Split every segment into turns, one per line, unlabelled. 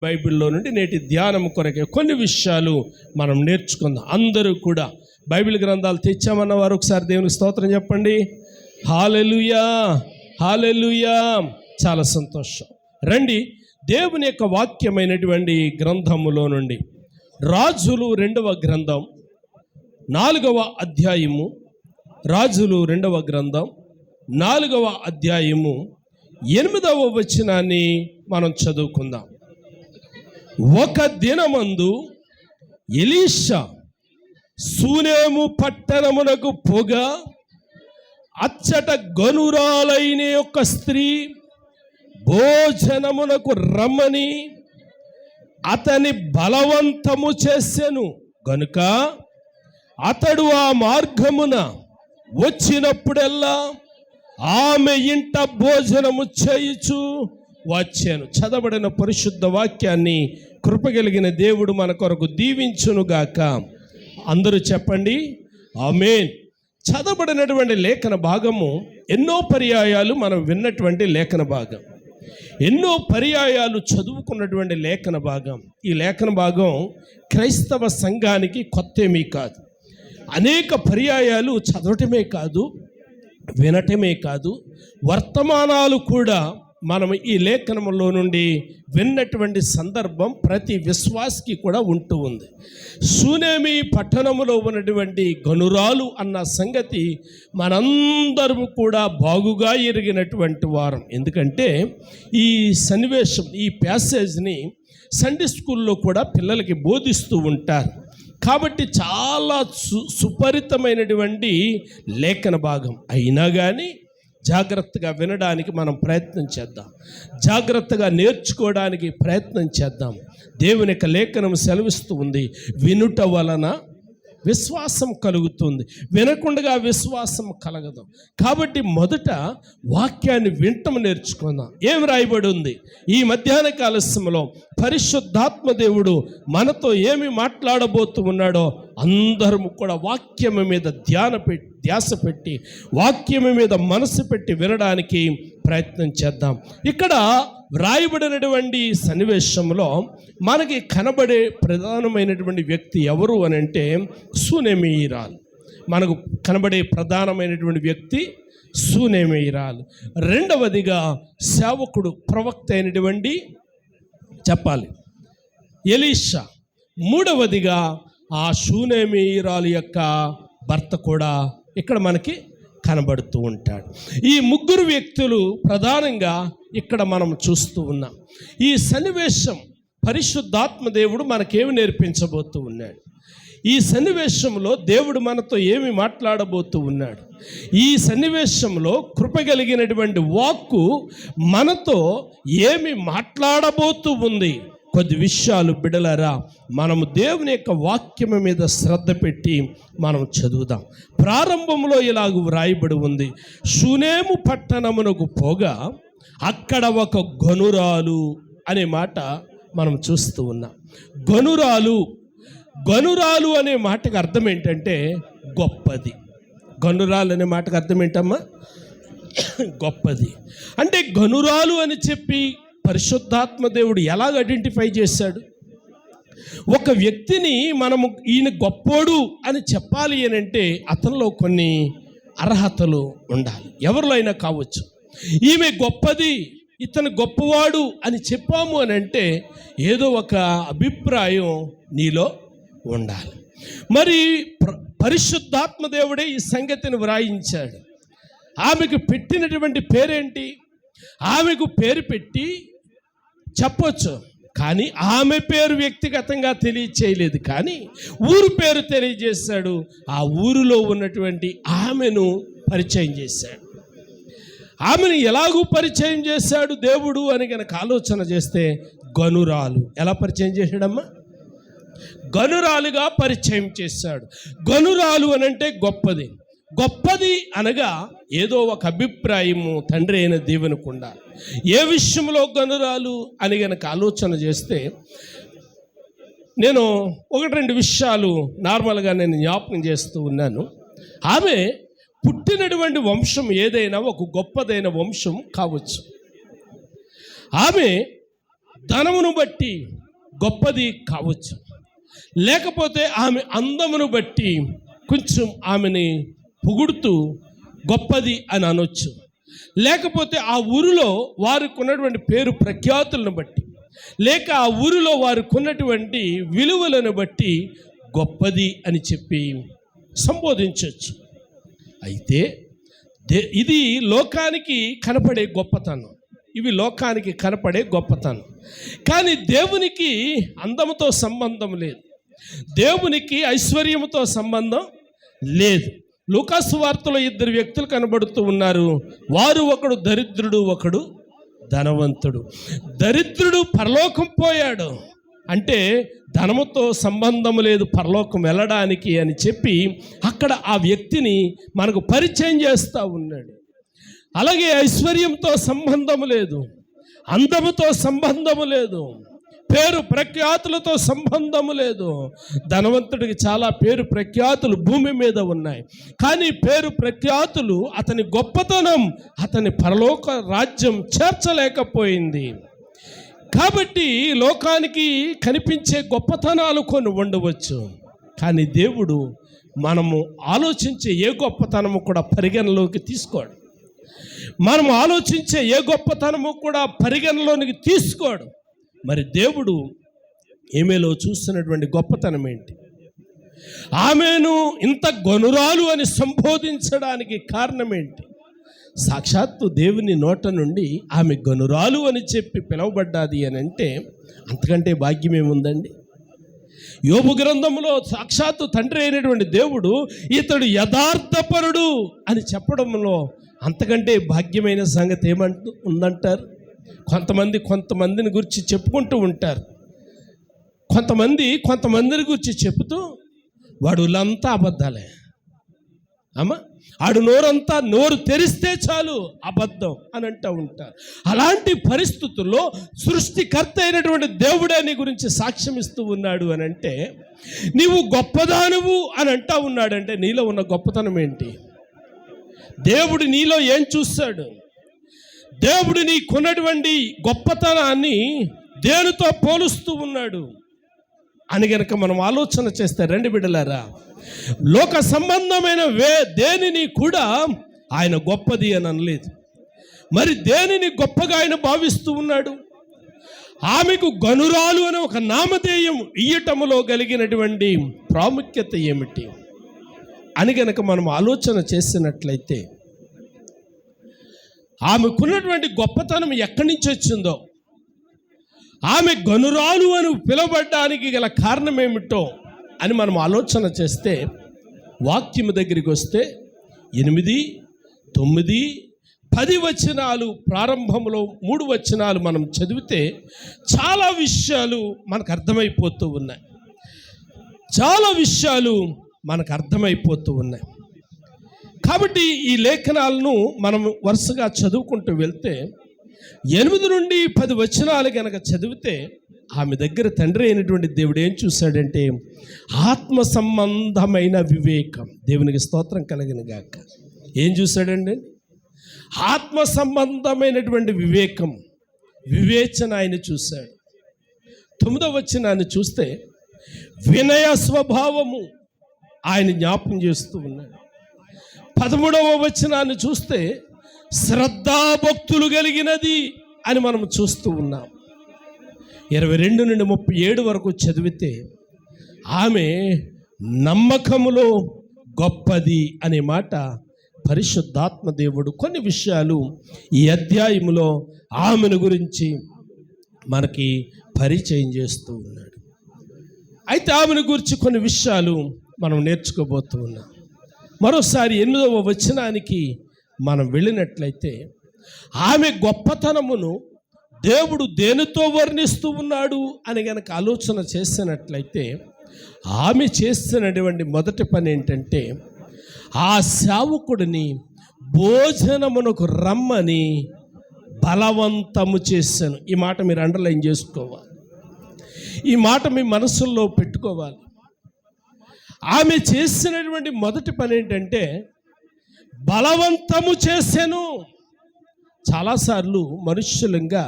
బైబిల్లో నుండి నేటి ధ్యానం కొరకే కొన్ని విషయాలు మనం నేర్చుకుందాం. అందరూ కూడా బైబిల్ గ్రంథాలు తెచ్చామన్న వారు ఒకసారి దేవునికి స్తోత్రం చెప్పండి. హల్లెలూయా, హల్లెలూయా. చాలా సంతోషం. రండి, దేవుని యొక్క వాక్యమైనటువంటి గ్రంథములో నుండి రాజులు 2వ గ్రంథం 4వ అధ్యాయము, రాజులు 2వ గ్రంథం 4వ అధ్యాయము 8వ వచనాన్ని మనం చదువుకుందాం. ఒక దినమందు ఎలీషా షూనేము పట్టణమునకు పోగా అచ్చట గనురాలైన యొక్క స్త్రీ భోజనమునకు రమ్మని అతని బలవంతము చేసెను గనుక అతడు ఆ మార్గమున వచ్చినప్పుడల్లా ఆమె ఇంట భోజనము చేయుచు వచ్చాను. చదవబడిన పరిశుద్ధ వాక్యాన్ని కృపగలిగిన దేవుడు మన కొరకు దీవించునుగాక. అందరూ చెప్పండి ఆమేన్. చదవబడినటువంటి లేఖన భాగము ఎన్నో పర్యాయాలు మనం విన్నటువంటి లేఖన భాగం, ఎన్నో పర్యాయాలు చదువుకున్నటువంటి లేఖన భాగం. ఈ లేఖన భాగం క్రైస్తవ సంఘానికి కొత్తేమీ కాదు. అనేక పర్యాయాలు చదవటమే కాదు, వినటమే కాదు, వర్తమానాలు కూడా మనం ఈ లేఖనంలో నుండి విన్నటువంటి సందర్భం ప్రతి విశ్వాసికి కూడా ఉంటూ ఉంది. షూనేమి పట్టణంలో ఉన్నటువంటి గనురాలు అన్న సంగతి మనందరం కూడా బాగుగా ఎరిగినటువంటి వారం. ఎందుకంటే ఈ సన్నివేశం, ఈ ప్యాసేజ్ని సండే స్కూల్లో కూడా పిల్లలకి బోధిస్తూ ఉంటారు. కాబట్టి చాలా సుపరితమైనటువంటి లేఖన భాగం అయినా కానీ జాగ్రత్తగా వినడానికి మనం ప్రయత్నం చేద్దాం, జాగ్రత్తగా నేర్చుకోవడానికి ప్రయత్నం చేద్దాం. దేవుని యొక్క లేఖనం సెలవిస్తూ ఉంది, వినుట వలన విశ్వాసం కలుగుతుంది, వినకుండా విశ్వాసం కలగదు. కాబట్టి మొదట వాక్యాన్ని వింటం నేర్చుకుందాం. ఏం రాయబడి ఉంది? ఈ మధ్యాహ్న కాల సమయంలో పరిశుద్ధాత్మ దేవుడు మనతో ఏమి మాట్లాడబోతూ ఉన్నాడో అందరము కూడా వాక్యము మీద ధ్యాస పెట్టి వాక్యము మీద మనసు పెట్టి వినడానికి ప్రయత్నం చేద్దాం. ఇక్కడ వ్రాయబడినటువంటి సన్నివేశంలో మనకి కనబడే ప్రధానమైనటువంటి వ్యక్తి ఎవరు అని అంటే షూనేమీయురాలు. మనకు కనబడే ప్రధానమైనటువంటి వ్యక్తి షూనేమీయురాలు. రెండవదిగా సేవకుడు, ప్రవక్త అయినటువంటి చెప్పాలి ఎలీషా. మూడవదిగా ఆ షూనేమీయురాలు యొక్క భర్త కూడా ఇక్కడ మనకి కనబడుతూ ఉంటాడు. ఈ ముగ్గురు వ్యక్తులు ప్రధానంగా ఇక్కడ మనం చూస్తూ ఉన్నాం. ఈ సన్నివేశం పరిశుద్ధాత్మ దేవుడు మనకేమి నేర్పించబోతూ ఉన్నాడు? ఈ సన్నివేశంలో దేవుడు మనతో ఏమి మాట్లాడబోతూ ఉన్నాడు? ఈ సన్నివేశంలో కృపగలిగినటువంటి వాక్కు మనతో ఏమి మాట్లాడబోతూ ఉంది? కొద్ది విషయాలు బిడలరా మనము దేవుని యొక్క వాక్యము మీద శ్రద్ధ పెట్టి మనం చదువుదాం. ప్రారంభంలో ఇలాగ వ్రాయబడి ఉంది, షూనేము పట్టణమునకు పోగా అక్కడ ఒక గనురాలు అనే మాట మనం చూస్తూ ఉన్నాం. గనురాలు అనే మాటకు అర్థం ఏంటంటే గొప్పది. గనురాలు అనే మాటకు అర్థం ఏంటమ్మా? గొప్పది. అంటే గనురాలు అని చెప్పి పరిశుద్ధాత్మ దేవుడు ఎలాగ ఐడెంటిఫై చేశాడు? ఒక వ్యక్తిని మనము ఈయన గొప్పోడు అని చెప్పాలి అని అంటే అతనిలో కొన్ని అర్హతలు ఉండాలి. ఎవరిలో అయినా కావచ్చు. ఈమె గొప్పది, ఇతను గొప్పవాడు అని చెప్పాము అని అంటే ఏదో ఒక అభిప్రాయం నీలో ఉండాలి. మరి పరిశుద్ధాత్మ దేవుడే ఈ సంగతిని వ్రాయించాడు. ఆమెకు పెట్టినటువంటి పేరేంటి? ఆమెకు పేరు పెట్టి చెప్పొచ్చు, కానీ ఆమె పేరు వ్యక్తిగతంగా తెలియచేయలేదు, కానీ ఊరు పేరు తెలియజేశాడు. ఆ ఊరిలో ఉన్నటువంటి ఆమెను పరిచయం చేశాడు. ఆమెను ఎలాగూ పరిచయం చేశాడు దేవుడు అని కనుక ఆలోచన చేస్తే గనురాలు. ఎలా పరిచయం చేశాడమ్మా? గనురాలుగా పరిచయం చేశాడు. గనురాలు అనంటే గొప్పది. గొప్పది అనగా ఏదో ఒక అభిప్రాయము తండ్రి అయిన దేవునికి ఉండాలి. ఏ విషయంలో గనురాలు అని కనుక ఆలోచన చేస్తే నేను 1-2 విషయాలు నార్మల్గా నేను జ్ఞాపకం చేస్తూ ఉన్నాను. ఆమె పుట్టినటువంటి వంశం ఏదైనా ఒక గొప్పదైన వంశం కావచ్చు. ఆమె ధనమును బట్టి గొప్పది కావచ్చు, లేకపోతే ఆమె అందమును బట్టి కొంచెం ఆమెని పొగుడుతూ గొప్పది అని అనొచ్చు, లేకపోతే ఆ ఊరిలో వారికి ఉన్నటువంటి పేరు ప్రఖ్యాతులను బట్టి, లేక ఆ ఊరిలో వారికి ఉన్నటువంటి విలువలను బట్టి గొప్పది అని చెప్పి సంబోధించవచ్చు. అయితే ఇది లోకానికి కనపడే గొప్పతనం, ఇవి లోకానికి కనపడే గొప్పతనం. కానీ దేవునికి అందముతో సంబంధం లేదు, దేవునికి ఐశ్వర్యముతో సంబంధం లేదు. లూకాసు వార్తలో 2 వ్యక్తులు కనబడుతూ ఉన్నారు. వారు ఒకడు దరిద్రుడు, ఒకడు ధనవంతుడు. దరిద్రుడు పరలోకం పోయాడు అంటే ధనముతో సంబంధం లేదు పరలోకం వెళ్ళడానికి అని చెప్పి అక్కడ ఆ వ్యక్తిని మనకు పరిచయం చేస్తూ ఉన్నాడు. అలాగే ఐశ్వర్యంతో సంబంధము లేదు, అందముతో సంబంధము లేదు, పేరు ప్రఖ్యాతులతో సంబంధము లేదు. ధనవంతుడికి చాలా పేరు ప్రఖ్యాతులు భూమి మీద ఉన్నాయి, కానీ పేరు ప్రఖ్యాతులు అతని గొప్పతనం అతని పరలోక రాజ్యం చేర్చలేకపోయింది. కాబట్టి లోకానికి కనిపించే గొప్పతనాలు కొన్ని ఉండవచ్చు, కానీ దేవుడు మనము ఆలోచించే ఏ గొప్పతనము కూడా పరిగణలోకి తీసుకోడు. మనము ఆలోచించే ఏ గొప్పతనము కూడా పరిగణలోనికి తీసుకోడు. మరి దేవుడు ఈమెలో చూస్తున్నటువంటి గొప్పతనం ఏంటి? ఆమెను ఇంత గనురాలు అని సంబోధించడానికి కారణం ఏంటి? సాక్షాత్తు దేవుని నోట నుండి ఆమె గనురాలు అని చెప్పి పిలువబడ్డాది అని అంటే అంతకంటే భాగ్యం ఏముందండి? యోబు గ్రంథంలో సాక్షాత్తు తండ్రి అయినటువంటి దేవుడు ఇతడు యథార్థపరుడు అని చెప్పడంలో అంతకంటే భాగ్యమైన సంగతి ఉందంటారు? కొంతమందిని గురించి చెప్పుకుంటూ ఉంటారు. కొంతమందిని గురించి చెబుతూ వాడులంతా అబద్ధాలే, అమ్మా ఆడు నోరు తెరిస్తే చాలు అబద్ధం అని అంటూ ఉంటారు. అలాంటి పరిస్థితుల్లో సృష్టికర్త అయినటువంటి దేవుడే నీ గురించి సాక్ష్యం ఇస్తూ ఉన్నాడు అని అంటే, నీవు గొప్పదానువు అని అంటూ ఉన్నాడంటే నీలో ఉన్న గొప్పతనం ఏంటి? దేవుడు నీలో ఏం చూస్తాడు? దేవుడు నీకున్నటువంటి గొప్పతనాన్ని దేనితో పోలుస్తూ ఉన్నాడు అని గనక మనం ఆలోచన చేస్తే, రండి బిడ్డలారా, లోక సంబంధమైన దేనిని కూడా ఆయన గొప్పది అని అనలేదు. మరి దేనిని గొప్పగా ఆయన భావిస్తూ ఉన్నాడు? ఆమెకు గనురాలు అనే ఒక నామధేయం ఇయ్యటములో కలిగినటువంటి ప్రాముఖ్యత ఏమిటి అని గనక మనం ఆలోచన చేసినట్లయితే, ఆమెకున్నటువంటి గొప్పతనం ఎక్కడి నుంచి వచ్చిందో, ఆమె గనురాలు అని పిలువబడ్డానికి గల కారణం ఏమిటో అని మనం ఆలోచన చేస్తే, వాక్యము దగ్గరికి వస్తే 8, 9, 10 వచనాలు, ప్రారంభంలో 3 వచనాలు మనం చదివితే చాలా విషయాలు మనకు అర్థమైపోతూ ఉన్నాయి. కాబట్టి ఈ లేఖనాలను మనం వరుసగా చదువుకుంటూ వెళ్తే 8 నుండి 10 వచనాలు కనుక చదివితే ఆమె దగ్గర తండ్రి అయినటువంటి దేవుడు ఏం చూశాడంటే ఆత్మ సంబంధమైన వివేకం. దేవునికి స్తోత్రం కలిగిన గాక. ఏం చూశాడండి? ఆత్మ సంబంధమైనటువంటి వివేచన ఆయన చూశాడు. 9వ వచనాన్ని చూస్తే వినయ స్వభావము ఆయన జ్ఞాపకం చేస్తూ ఉన్నాడు. 13వ వచనాన్ని చూస్తే శ్రద్ధాభక్తులు కలిగినది అని మనం చూస్తూ ఉన్నాం. 22 నుండి 37 వరకు చదివితే ఆమె నమ్మకములో గొప్పది అనే మాట పరిశుద్ధాత్మ దేవుడు కొన్ని విషయాలు ఈ అధ్యాయములో ఆమెను గురించి మనకి పరిచయం చేస్తూ ఉన్నాడు. అయితే ఆమెను గురించి కొన్ని విషయాలు మనం నేర్చుకోబోతూ ఉన్నాం. మరోసారి 8వ వచనానికి మనం వెళ్ళినట్లయితే ఆమె గొప్పతనమును దేవుడు దేనితో వర్ణిస్తూ ఉన్నాడు అని గనక ఆలోచన చేసినట్లయితే ఆమె చేస్తున్నటువంటి మొదటి పని ఏంటంటే ఆ సేవకుడిని భోజనమునకు రమ్మని బలవంతము చేశాను. ఈ మాట మీరు అండర్లైన్ చేసుకోవాలి, ఈ మాట మీ మనసుల్లో పెట్టుకోవాలి. ఆమె చేసినటువంటి మొదటి పని ఏంటంటే బలవంతము చేశాను. చాలాసార్లు మనుష్యులంగా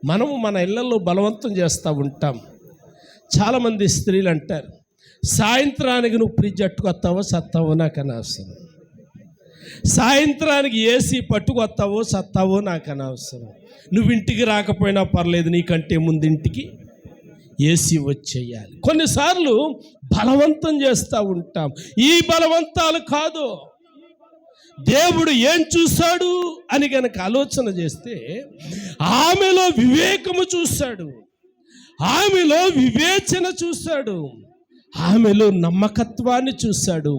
మనము మన ఇళ్లలో బలవంతం చేస్తూ ఉంటాం. చాలామంది స్త్రీలు అంటారు, సాయంత్రానికి నువ్వు ఫ్రిడ్జ్ అట్టుకొస్తావో సత్తావో నాకు అనవసరం, సాయంత్రానికి ఏసీ పట్టుకొస్తావో సత్తావో నాకు అనవసరం, నువ్వు ఇంటికి రాకపోయినా పర్లేదు, నీకంటే ముందు ఇంటికి ఏసీ వచ్చేయాలి. కొన్నిసార్లు బలవంతం చేస్తూ ఉంటాం. ఈ బలవంతాలు కాదు, దేవుడు ఏం చూశాడు అని గనక ఆలోచన చేస్తే ఆమెలో వివేకము చూశాడు, ఆమెలో వివేచన చూశాడు, ఆమెలో నమ్మకత్వాన్ని చూశాడు,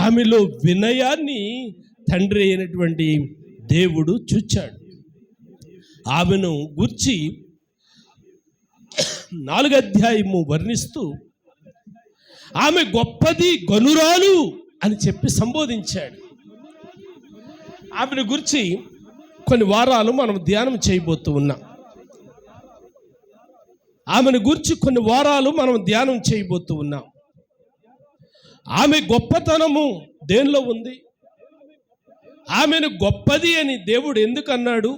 ఆమెలో వినయాన్ని తండ్రి అయినటువంటి దేవుడు చూచాడు. ఆమెను గూర్చి 4వ అధ్యాయము వర్ణిస్తూ ఆమె గొప్పది గనురాలు అని చెప్పి సంబోధించాడు. ఆమెను గురించి కొన్ని వారాలు మనం ధ్యానం చేయబోతూ ఉన్నాం. ఆమెను గురించి కొన్ని వారాలు మనం ధ్యానం చేయబోతూ ఉన్నాం. ఆమె గొప్పతనము దేనిలో ఉంది? ఆమెను గొప్పది అని దేవుడు ఎందుకు అన్నాడు?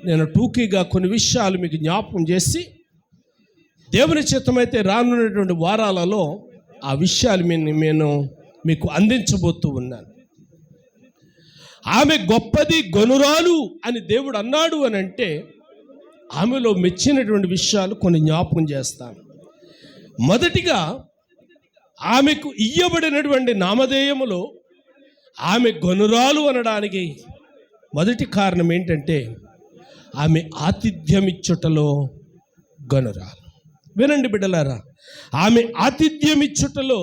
నేను టూకీగా కొన్ని విషయాలు మీకు జ్ఞాపకం చేసి దేవుని చిత్తమైతే రానున్నటువంటి వారాలలో ఆ విషయాలు నేను మీకు అందించబోతూ ఉన్నాను. ఆమె గొప్పది గనురాలు అని దేవుడు అన్నాడు అని అంటే ఆమెలో మెచ్చినటువంటి విషయాలు కొన్ని జ్ఞాపకం చేస్తాను. మొదటిగా ఆమెకు ఇయ్యబడినటువంటి నామధేయములో ఆమె గనురాలు అనడానికి మొదటి కారణం ఏంటంటే ఆమె ఆతిథ్యమిచ్చుటలో గనురాలు. వినండి బిడ్డలారా, ఆమె ఆతిథ్యమిచ్చుటలో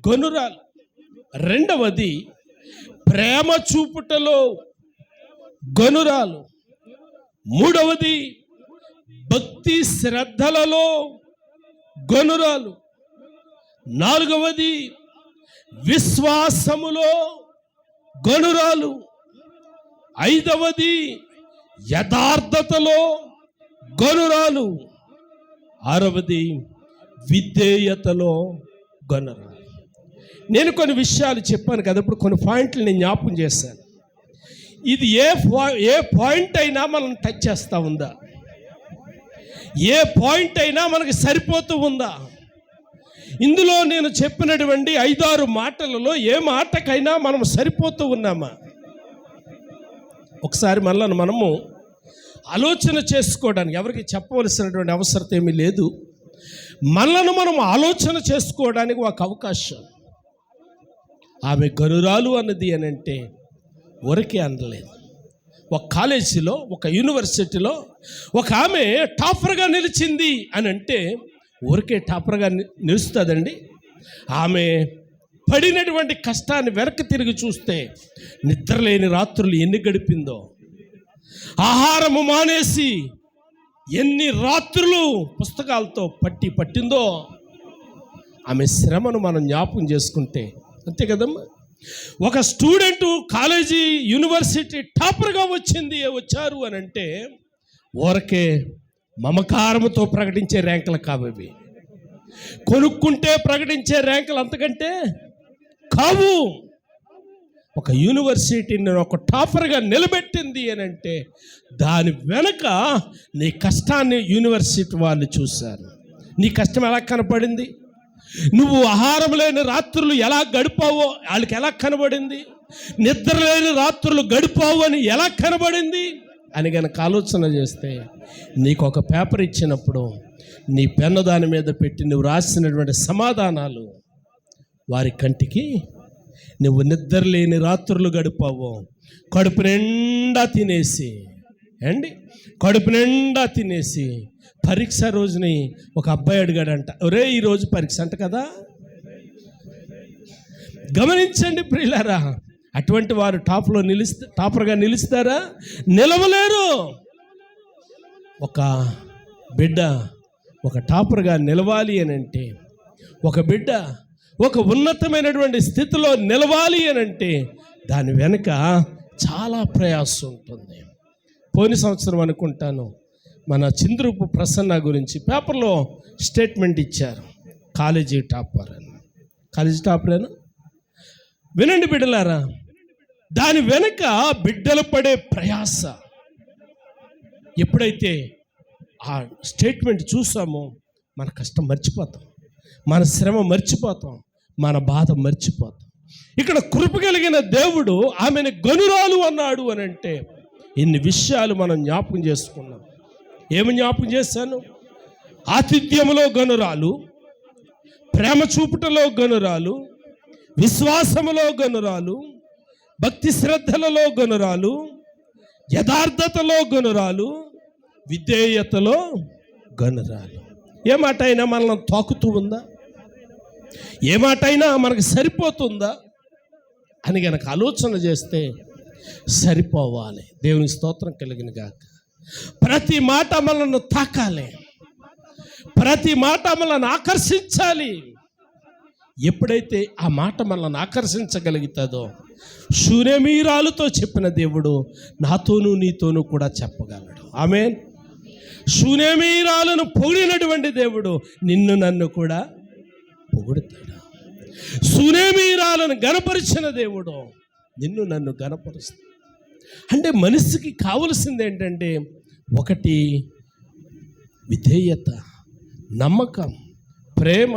గనురాలు. రెండవది ప్రేమ చూపుటలో గనురాలు. మూడవది భక్తి శ్రద్ధలలో గనురాలు. నాలుగవది విశ్వాసములో గనురాలు. ఐదవది యథార్థతలో గనురాలు. ఆరవది విధేయతలో గనురాలు. నేను కొన్ని విషయాలు చెప్పాను కదా, ఇప్పుడు కొన్ని పాయింట్లు నేను జ్ఞాపకం చేశాను. ఇది ఏ పాయింట్ అయినా మనం టచ్ చేస్తూ ఉందా? ఏ పాయింట్ అయినా మనకి సరిపోతూ ఉందా? ఇందులో నేను చెప్పినటువంటి 5-6 మాటలలో ఏ మాటకైనా మనం సరిపోతూ ఉన్నామా? ఒకసారి మనము ఆలోచన చేసుకోవడానికి, ఎవరికి చెప్పవలసినటువంటి అవసరం ఏమీ లేదు, మనలను మనం ఆలోచన చేసుకోవడానికి ఒక అవకాశం. ఆమె గనురాలు అన్నది అని అంటే ఊరికే అనలేదు. ఒక కాలేజీలో, ఒక యూనివర్సిటీలో ఒక ఆమె టాపర్గా నిలిచింది అని అంటే ఊరికే టాపర్గా నిలుస్తుందండి? ఆమె పడినటువంటి కష్టాన్ని వెనక్కి తిరిగి చూస్తే నిద్రలేని రాత్రులు ఎన్ని గడిపిందో, ఆహారము మానేసి ఎన్ని రాత్రులు పుస్తకాలతో పట్టిందో, ఆమె శ్రమను మనం జ్ఞాపకం చేసుకుంటే అంతే కదమ్మా. ఒక స్టూడెంట్ కాలేజీ యూనివర్సిటీ టాపర్గా వచ్చారు అని అంటే ఊరకే మమకారముతో ప్రకటించే ర్యాంకులు కావి, కొనుక్కుంటే ప్రకటించే ర్యాంకులు అంతకంటే కావు. ఒక యూనివర్సిటీని ఒక టాపర్గా నిలబెట్టింది అని అంటే దాని వెనక నీ కష్టాన్ని యూనివర్సిటీ వాళ్ళు చూశారు. నీ కష్టం ఎలా కనపడింది? నువ్వు ఆహారం లేని రాత్రులు ఎలా గడిపావో వాళ్ళకి ఎలా కనబడింది? నిద్ర లేని రాత్రులు గడిపావు అని ఎలా కనబడింది అని కనుక ఆలోచన చేస్తే నీకు ఒక పేపర్ ఇచ్చినప్పుడు నీ పెన్ను దాని మీద పెట్టి నువ్వు రాసినటువంటి సమాధానాలు వారి కంటికి, నువ్వు నిద్ర లేని రాత్రులు గడిపావు, కడుపు నిండా తినేసి పరీక్ష రోజుని ఒక అబ్బాయి అడిగాడంట, ఒరే ఈరోజు పరీక్ష అంట కదా. గమనించండి ప్రియులారా, అటువంటి వారు టాపర్గా నిలుస్తారా? నిలవలేరు. ఒక బిడ్డ ఒక టాపర్గా నిలవాలి అని అంటే, ఒక బిడ్డ ఒక ఉన్నతమైనటువంటి స్థితిలో నిలవాలి అని అంటే దాని వెనుక చాలా ప్రయాసం ఉంటుంది. పోయిన సంవత్సరం అనుకుంటాను మన చింద్రూపు ప్రసన్న గురించి పేపర్లో స్టేట్మెంట్ ఇచ్చారు, కాలేజీ టాపరేనా? వినండి బిడ్డలారా, దాని వెనుక బిడ్డలు పడే ప్రయాస ఎప్పుడైతే ఆ స్టేట్మెంట్ చూసామో మన కష్టం మర్చిపోతాం, మన శ్రమ మర్చిపోతాం, మన బాధ మర్చిపోతాం. ఇక్కడ కృప కలిగిన దేవుడు ఆమెను గనురాలు అన్నాడు అని అంటే ఇన్ని విషయాలు మనం జ్ఞాపకం చేసుకున్నాం. ఏమి జ్ఞాపకం చేశాను? ఆతిథ్యములో గనురాలు, ప్రేమ చూపుటలో గనురాలు, విశ్వాసములో గనురాలు, భక్తి శ్రద్ధలలో గనురాలు, యథార్థతలో గనురాలు, విధేయతలో గనురాలు. ఏ మాట అయినా మనల్ని తాకుతూ ఉందా? ఏ మాట అయినా మనకు సరిపోతుందా అని గనక ఆలోచన చేస్తే సరిపోవాలి. దేవుని స్తోత్రం కలిగిన గాక. ప్రతి మాట మనల్ని తాకాలి, ప్రతి మాట మనల్ని ఆకర్షించాలి. ఎప్పుడైతే ఆ మాట మనల్ని ఆకర్షించగలుగుతుందో శూనేమీరాలతో చెప్పిన దేవుడు నాతోనూ నీతోనూ కూడా చెప్పగలడు. ఆమేన్. శూనేమీరాలను పొగిడినటువంటి దేవుడు నిన్ను నన్ను కూడా పొగుడుతాడు. శూనేమీరాలను గణపరిచిన దేవుడు నిన్ను నన్ను గణపరుస్తాడు. అంటే మనిషికి కావలసింది ఏంటంటే ఒకటి విధేయత, నమ్మకం, ప్రేమ,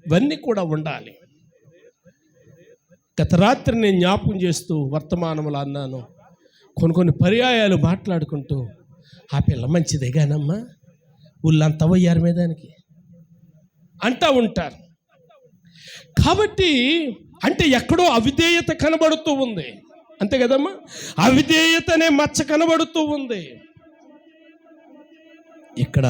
ఇవన్నీ కూడా ఉండాలి. గత రాత్రి నేను జ్ఞాపకం చేస్తూ వర్తమానములు అన్నాను, కొన్ని పర్యాయాలు మాట్లాడుకుంటూ ఆ పిల్ల మంచిదేగానమ్మా, ఊళ్ళంతా పోయారు మీదానికి అంటూ ఉంటారు. కాబట్టి అంటే ఎక్కడో అవిధేయత కనబడుతూ ఉంది, అంతే కదమ్మా? అవిధేయత అనే మచ్చ కనబడుతూ ఉంది. ఇక్కడ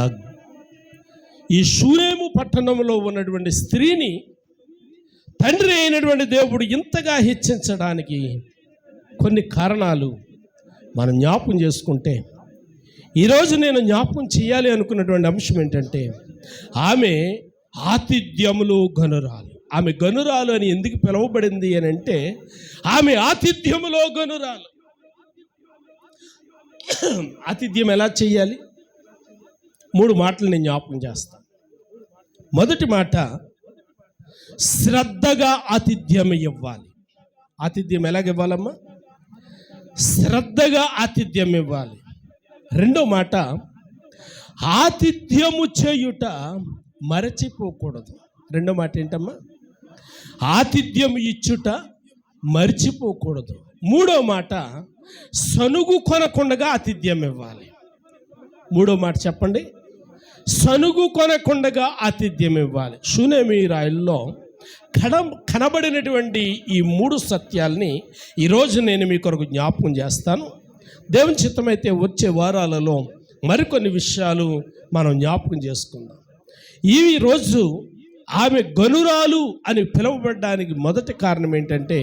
ఈ షూనేము పట్టణంలో ఉన్నటువంటి స్త్రీని తండ్రి అయినటువంటి దేవుడు ఇంతగా హెచ్చించడానికి కొన్ని కారణాలు మనం జ్ఞాపకం చేసుకుంటే, ఈరోజు నేను జ్ఞాపకం చేయాలి అనుకున్నటువంటి అంశం ఏంటంటే ఆమె ఆతిథ్యములో గనురాలు. ఆమె గనురాలు అని ఎందుకు పిలువబడింది అని అంటే ఆమె ఆతిథ్యములో గనురాలు. ఆతిథ్యం ఎలా చేయాలి? 3 మాటలు నేను జ్ఞాపకం చేస్తాను. మొదటి మాట, శ్రద్ధగా ఆతిథ్యం ఇవ్వాలి. ఆతిథ్యం ఎలాగ ఇవ్వాలమ్మా? శ్రద్ధగా ఆతిథ్యం ఇవ్వాలి. రెండో మాట, ఆతిథ్యము చేయుట మరచిపోకూడదు. రెండో మాట ఏంటమ్మా? ఆతిథ్యం ఇచ్చుట మర్చిపోకూడదు. మూడో మాట, సనుగు కొనకుండగా ఆతిథ్యం ఇవ్వాలి. మూడో మాట చెప్పండి, సనుగు కొనకుండగా ఆతిథ్యం ఇవ్వాలి. షూనేమీరాయిల్లో కనబడినటువంటి ఈ 3 సత్యాల్ని ఈరోజు నేను మీ కొరకు జ్ఞాపకం చేస్తాను. దేవుని చిత్తమైతే వచ్చే వారాలలో మరికొన్ని విషయాలు మనం జ్ఞాపకం చేసుకుందాం. ఈ రోజు ఆమె గనురాలు అని పిలువబడడానికి మొదటి కారణం ఏంటంటే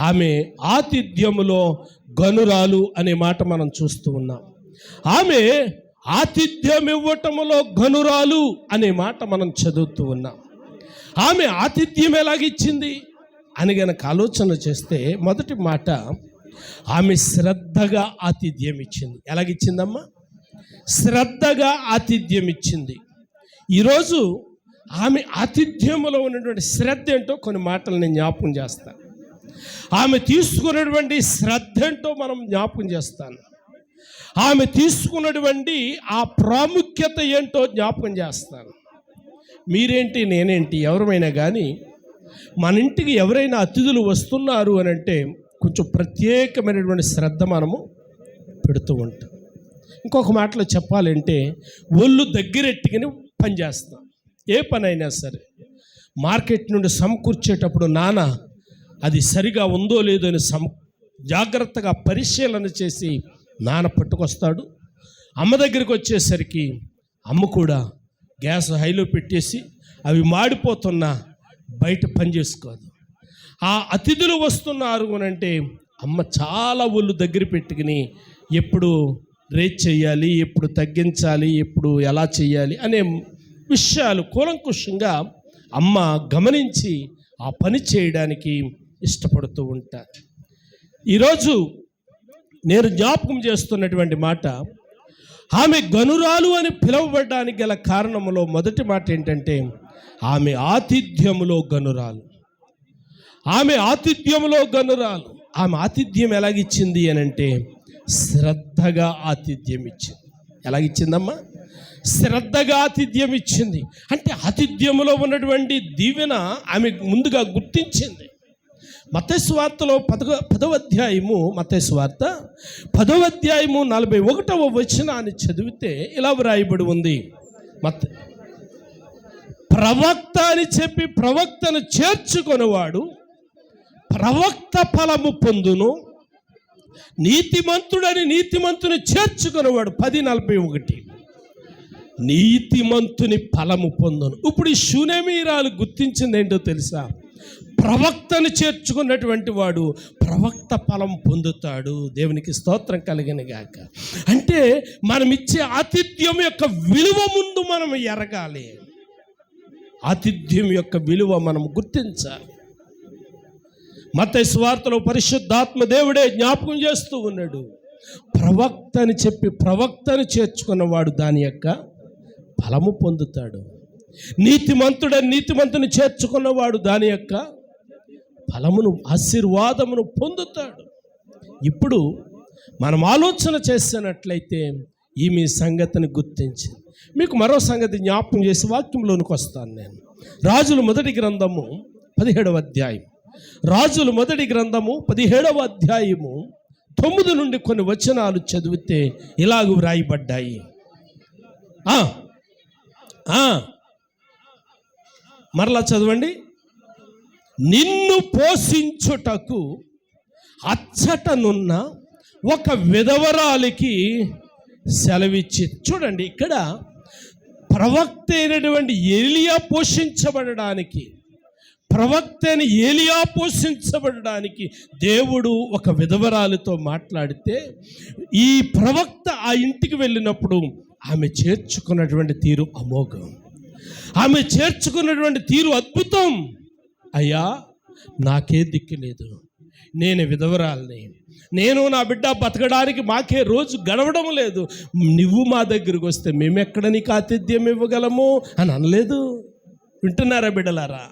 ఆమె ఆతిథ్యములో గనురాలు అనే మాట మనం చూస్తూ ఉన్నాం. ఆమె ఆతిథ్యం ఇవ్వటములో గనురాలు అనే మాట మనం చదువుతూ ఉన్నాం. ఆమె ఆతిథ్యం ఎలాగిచ్చింది అని గనక ఆలోచన చేస్తే మొదటి మాట, ఆమె శ్రద్ధగా ఆతిథ్యం ఇచ్చింది. ఎలాగిచ్చిందమ్మా? శ్రద్ధగా ఆతిథ్యం ఇచ్చింది. ఈరోజు ఆమె ఆతిథ్యములో ఉన్నటువంటి శ్రద్ధ ఏంటో కొన్ని మాటలు నేను జ్ఞాపకం చేస్తాను. ఆమె తీసుకున్నటువంటి శ్రద్ధ ఏంటో మనం జ్ఞాపకం చేస్తాను. ఆమె తీసుకున్నటువంటి ఆ ప్రాముఖ్యత ఏంటో జ్ఞాపకం చేస్తాను. మీరేంటి నేనేంటి ఎవరైనా కానీ మన ఇంటికి ఎవరైనా అతిథులు వస్తున్నారు అని అంటే కొంచెం ప్రత్యేకమైనటువంటి శ్రద్ధ మనము పెడుతూ ఉంటాం. ఇంకొక మాటలో చెప్పాలంటే ఒళ్ళు దగ్గరెట్టుకుని పనిచేస్తాం. ఏ పని అయినా సరే మార్కెట్ నుండి సమకూర్చేటప్పుడు నాన్న అది సరిగా ఉందో లేదో అని జాగ్రత్తగా పరిశీలన చేసి నాన్న పట్టుకొస్తాడు. అమ్మ దగ్గరికి వచ్చేసరికి అమ్మ కూడా గ్యాస్ హైలో పెట్టేసి అవి మాడిపోతున్నా బయట పని చేసుకోదు. ఆ అతిథులు వస్తున్నారు అని అంటే అమ్మ చాలా ఒళ్ళు దగ్గర పెట్టుకుని ఎప్పుడు రేట్ చేయాలి, ఎప్పుడు తగ్గించాలి, ఎప్పుడు ఎలా చేయాలి అనే విషయాలు కూలంకుషంగా అమ్మ గమనించి ఆ పని చేయడానికి ఇష్టపడుతూ ఉంటారు. ఈరోజు నేను జ్ఞాపకం చేస్తున్నటువంటి మాట, ఆమె గనురాలు అని పిలువబడడానికి గల కారణములో మొదటి మాట ఏంటంటే ఆమె ఆతిథ్యములో గనురాలు. ఆమె ఆతిథ్యములో గనురాలు. ఆమె ఆతిథ్యం ఎలాగిచ్చింది అని అంటే శ్రద్ధగా ఆతిథ్యం ఇచ్చింది. ఎలాగిచ్చిందమ్మా? శ్రద్ధగా ఆతిథ్యం ఇచ్చింది. అంటే ఆతిథ్యములో ఉన్నటువంటి దీవెన ఆమె ముందుగా గుర్తించింది. మత్తయి సువార్తలో 10వ అధ్యాయము, మత్తయి సువార్త 10వ అధ్యాయము 41వ వచనాన్ని చదివితే ఇలా వ్రాయబడి ఉంది. ప్రవక్త అని చెప్పి ప్రవక్తను చేర్చుకొనివాడు ప్రవక్త ఫలము పొందును, నీతిమంతుడని నీతిమంతుని చేర్చుకునేవాడు 10:41 నీతిమంతుని ఫలము పొందును. ఇప్పుడు ఈ శూనేమీరాలు గుర్తించింది ఏంటో తెలుసా? ప్రవక్తను చేర్చుకున్నటువంటి వాడు ప్రవక్త ఫలం పొందుతాడు. దేవునికి స్తోత్రం కలిగిన గాక. అంటే మనం ఇచ్చే ఆతిథ్యం యొక్క విలువ ముందు మనం ఎరగాలి. ఆతిథ్యం యొక్క విలువ మనం గుర్తించాలి. మత్తయి సువార్తలో పరిశుద్ధాత్మ దేవుడే జ్ఞాపకం చేస్తూ ఉన్నాడు. ప్రవక్త అని చెప్పి ప్రవక్తను చేర్చుకున్నవాడు దాని యొక్క ఫలము పొందుతాడు. నీతిమంతుని చేర్చుకున్నవాడు దాని యొక్క ఫలమును, ఆశీర్వాదమును పొందుతాడు. ఇప్పుడు మనం ఆలోచన చేసినట్లయితే ఈమె సంగతిని గుర్తించి మీకు మరో సంగతి జ్ఞాపకం చేసి వాక్యంలోనికి వస్తాను నేను. రాజుల మొదటి గ్రంథము 17వ అధ్యాయం, రాజుల మొదటి గ్రంథము 17వ అధ్యాయము 9 నుండి కొన్ని వచనాలు చదివితే ఇలాగ వ్రాయబడ్డాయి. మరలా చదవండి. నిన్ను పోషించుటకు అచ్చటనున్న ఒక విధవరాలికి సెలవిచ్చి. చూడండి, ఇక్కడ ప్రవక్త అయినటువంటి ఏలియా పోషించబడడానికి దేవుడు ఒక విధవరాలితో మాట్లాడితే, ఈ ప్రవక్త ఆ ఇంటికి వెళ్ళినప్పుడు ఆమె చేర్చుకున్నటువంటి తీరు అమోఘం, ఆమె చేర్చుకున్నటువంటి తీరు అద్భుతం. అయ్యా, నాకే దిక్కు లేదు, నేను విధవరాల్ని, నేను నా బిడ్డ బతకడానికి మాకే రోజు గడవడం లేదు, నువ్వు మా దగ్గరికి వస్తే మేమెక్కడ నీకు ఆతిథ్యం ఇవ్వగలము అని అనలేదు. వింటున్నారా బిడ్డలారా?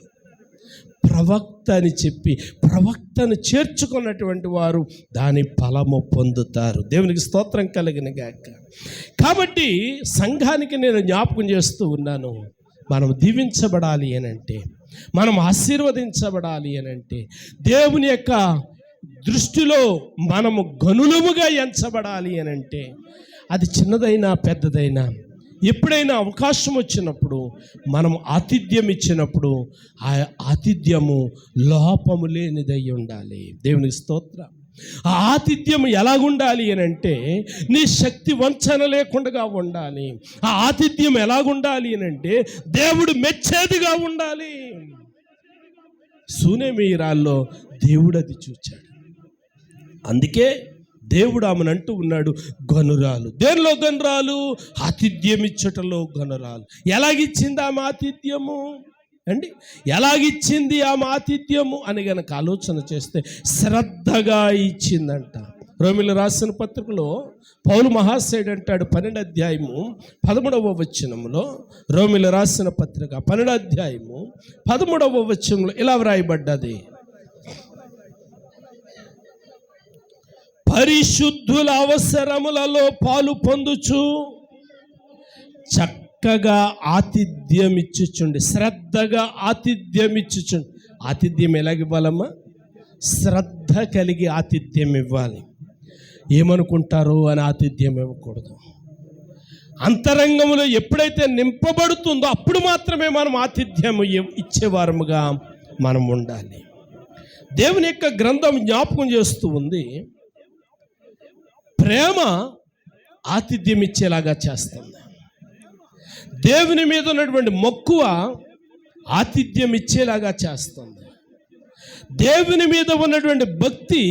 ప్రవక్త అని చెప్పి ప్రవక్తను చేర్చుకున్నటువంటి వారు దాని ఫలము పొందుతారు. దేవునికి స్తోత్రం కలిగిన గాక. కాబట్టి సంఘానికి నేను జ్ఞాపకం చేస్తూ ఉన్నాను, మనం దీవించబడాలి అనంటే, మనం ఆశీర్వదించబడాలి అనంటే, దేవుని యొక్క దృష్టిలో మనము గనులముగా ఎంచబడాలి అనంటే, అది చిన్నదైనా పెద్దదైనా ఎప్పుడైనా అవకాశం వచ్చినప్పుడు మనం ఆతిథ్యం ఇచ్చినప్పుడు ఆ ఆతిథ్యము లోపము లేనిదై ఉండాలి. దేవునికి స్తోత్రం. ఆ ఆతిథ్యం ఎలాగుండాలి అని అంటే, నీ శక్తి వంచన లేకుండా ఉండాలి. ఆ ఆతిథ్యం ఎలాగుండాలి అని అంటే, దేవుడు మెచ్చేదిగా ఉండాలి. శూనేమీరాల్లో దేవుడు అది చూచాడు. అందుకే దేవుడు ఆమెను అంటూ ఉన్నాడు, గనురాలు. దేనిలో గనురాలు? ఆతిథ్యం ఇచ్చటలో గనురాలు. ఎలాగిచ్చింది ఆమె ఆతిథ్యము అండి? ఎలాగిచ్చింది ఆమె ఆతిథ్యము అని గనక ఆలోచన చేస్తే శ్రద్ధగా ఇచ్చిందంట. రోమిలు రాసిన పత్రికలో పౌలు మహాశయుడు అంటాడు, 12వ అధ్యాయము 13వ వచనంలో, రోమిలు రాసిన పత్రిక 12వ అధ్యాయము 13వ వచనంలో ఇలా వ్రాయబడ్డది, పరిశుద్ధుల అవసరములలో పాలు పొందుచు చక్కగా ఆతిథ్యం ఇచ్చుచుండి. శ్రద్ధగా ఆతిథ్యం ఇచ్చుచుండి. ఆతిథ్యం ఎలాగివ్వాలమ్మా? శ్రద్ధ కలిగి ఆతిథ్యం ఇవ్వాలి. ఏమనుకుంటారో అని ఆతిథ్యం ఇవ్వకూడదు. అంతరంగంలో ఎప్పుడైతే నింపబడుతుందో అప్పుడు మాత్రమే మనం ఆతిథ్యం ఇచ్చేవారముగా మనం ఉండాలి. దేవుని యొక్క గ్రంథం జ్ఞాపకం చేస్తూ ఉంది, ప్రేమ ఆతిథ్యం ఇచ్చేలాగా చేస్తుంది. దేవుని మీద ఉన్నటువంటి మక్కువ ఆతిథ్యం ఇచ్చేలాగా చేస్తుంది. దేవుని మీద ఉన్నటువంటి భక్తి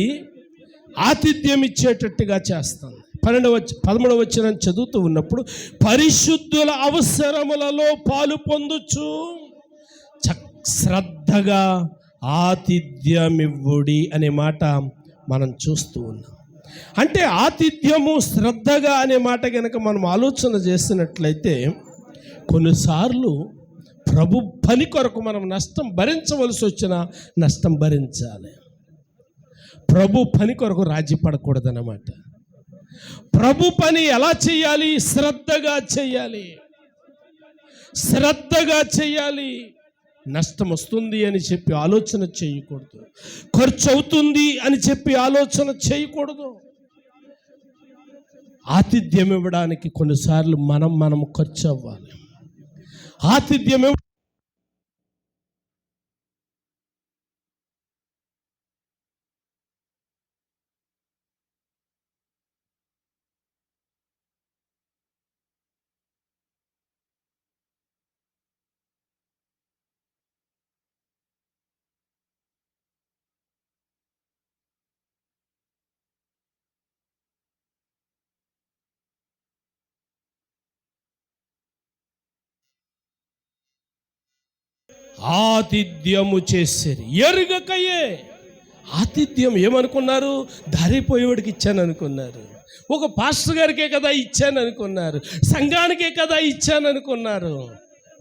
ఆతిథ్యం ఇచ్చేటట్టుగా చేస్తుంది. 13వ వచనం చదువుతూ ఉన్నప్పుడు, పరిశుద్ధుల అవసరములలో పాలు పొందుచు శ్రద్ధగా ఆతిథ్యమివ్వుడి అనే మాట మనం చూస్తూ ఉన్నాం. అంటే ఆతిథ్యము శ్రద్ధగా అనే మాట కనుక మనం ఆలోచన చేసినట్లయితే, కొన్నిసార్లు ప్రభు పని కొరకు మనం నష్టం భరించవలసి వచ్చినా నష్టం భరించాలి. ప్రభు పని కొరకు రాజీ పడకూడదన్నమాట. ప్రభు పని ఎలా చేయాలి? శ్రద్ధగా చేయాలి, శ్రద్ధగా చేయాలి. నష్టం వస్తుంది అని చెప్పి ఆలోచన చేయకూడదు, ఖర్చు అవుతుంది అని చెప్పి ఆలోచన చేయకూడదు. ఆతిథ్యం ఇవ్వడానికి కొన్నిసార్లు మనం ఖర్చు అవ్వాలి. ఆతిథ్యం ఆతిథ్యము చేసేది ఎరుగకయే. ఆతిథ్యం ఏమనుకున్నారు? దారిపోయేవాడికి ఇచ్చాను అనుకున్నారు, ఒక పాస్టర్ గారికే కదా ఇచ్చాను అనుకున్నారు, సంఘానికే కదా ఇచ్చాను అనుకున్నారు.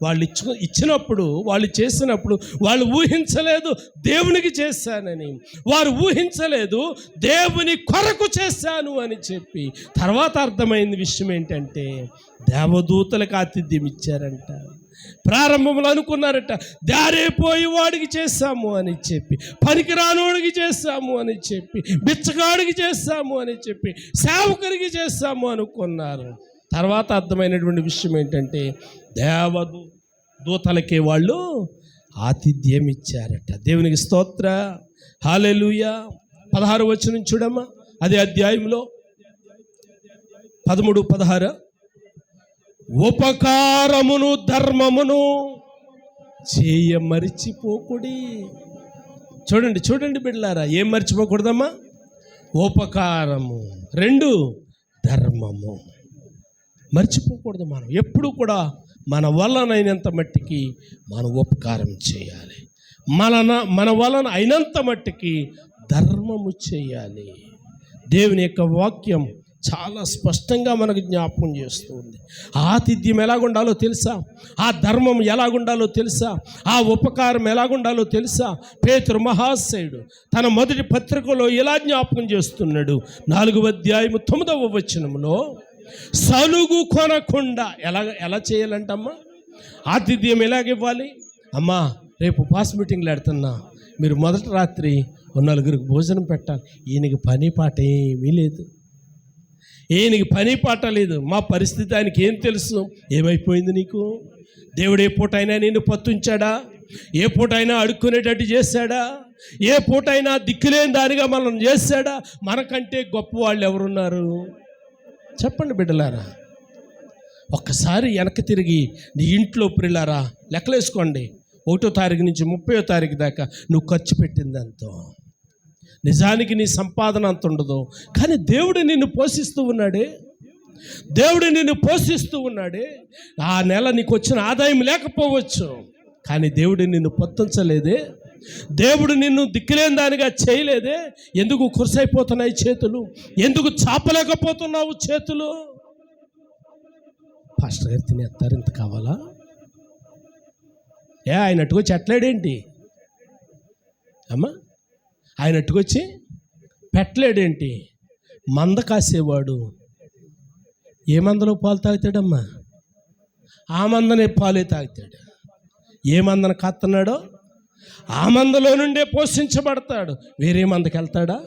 వాళ్ళు ఇచ్చినప్పుడు, వాళ్ళు చేసినప్పుడు వాళ్ళు ఊహించలేదు దేవునికి చేశానని. వారు ఊహించలేదు దేవుని కొరకు చేశాను అని చెప్పి. తర్వాత అర్థమైంది విషయం ఏంటంటే, దేవదూతలకు ఆతిథ్యం ఇచ్చారంట. ప్రారంభంలో అనుకున్నారట దారిపోయి వాడికి చేస్తాము అని చెప్పి, పనికిరానోడికి చేస్తాము అని చెప్పి, బిచ్చగాడికి చేస్తాము అని చెప్పి, సేవకుడికి చేస్తాము అనుకున్నారు. తర్వాత అర్థమైనటువంటి విషయం ఏంటంటే, దూతలకే వాళ్ళు ఆతిథ్యం ఇచ్చారట. దేవునికి స్తోత్ర, హల్లెలూయా. 16 వచనం చూడమ్మా, అదే అధ్యాయంలో 13, 16. ఉపకారమును ధర్మమును చేయ మరిచిపోకుడి. చూడండి చూడండి బిడ్డలారా, ఏం మర్చిపోకూడదమ్మా? ఉపకారము, 2 ధర్మము. మర్చిపోకూడదు. మనం ఎప్పుడు కూడా మన వలనైనంత మట్టికి మనం ఉపకారం చేయాలి, మన వలన అయినంత మట్టికి ధర్మము చేయాలి. దేవుని యొక్క వాక్యం చాలా స్పష్టంగా మనకు జ్ఞాపకం చేస్తుంది. ఆతిథ్యం ఎలాగుండాలో తెలుసా? ఆ ధర్మం ఎలాగుండాలో తెలుసా? ఆ ఉపకారం ఎలాగుండాలో తెలుసా? పేతురు మహాశయుడు తన మొదటి పత్రికలో ఎలా జ్ఞాపకం చేస్తున్నాడు? 4వ అధ్యాయము 9వ వచనంలో, సలుగు కొనకుండా ఎలా చేయాలంటమ్మా? ఆతిథ్యం ఎలాగివ్వాలి? అమ్మా, రేపు పాస్ మీటింగ్లు పెడుతున్నా, మీరు మొదటి రాత్రి 4 భోజనం పెట్టాలి. ఈయనకి పని పాట ఏమీ లేదు, ఈయనకి పని పాట లేదు. మా పరిస్థితి ఆయనకి ఏం తెలుసు? ఏమైపోయింది నీకు? దేవుడు ఏ పూట అయినా నిన్ను పత్తుంచాడా? ఏ పూట అయినా అడుక్కునేటట్టు చేశాడా? ఏ పూట అయినా దిక్కులేని దానిగా మనం చేశాడా? మనకంటే గొప్ప వాళ్ళు ఎవరున్నారు? చెప్పండి బిడ్డలారా. ఒక్కసారి వెనక్కి తిరిగి నీ ఇంట్లో పిల్లారా లెక్కలేసుకోండి. 1వ తారీఖు నుంచి 30వ తారీఖు దాకా నువ్వు ఖర్చు పెట్టిందంతో. నిజానికి నీ సంపాదన అంత ఉండదు, కానీ దేవుడు నిన్ను పోషిస్తూ ఉన్నాడే, దేవుడు నిన్ను పోషిస్తూ ఉన్నాడే. ఆ నెల నీకు వచ్చిన ఆదాయం లేకపోవచ్చు, కానీ దేవుడు నిన్ను పొత్తించలేదే, దేవుడు నిన్ను దిక్కులేని దానిగా చేయలేదే. ఎందుకు కురసైపోతున్నాయి చేతులు? ఎందుకు చాపలేకపోతున్నావు చేతులు? పాస్టర్ గారు తినేస్తారు, ఇంత కావాలా? ఆయన అట్టుకొచ్చి ఎట్లేడేంటి అమ్మా? ఆయన అట్టుకొచ్చి పెట్టలేడేంటి? మంద కాసేవాడు ఏ మందలో పాలు తాగుతాడమ్మా? ఆ మందనే పాలే తాగుతాడు. ఏ మందన కాస్తున్నాడో ఆ మందలో నుండే పోషించబడతాడు. వేరే మందకి వెళ్తాడా?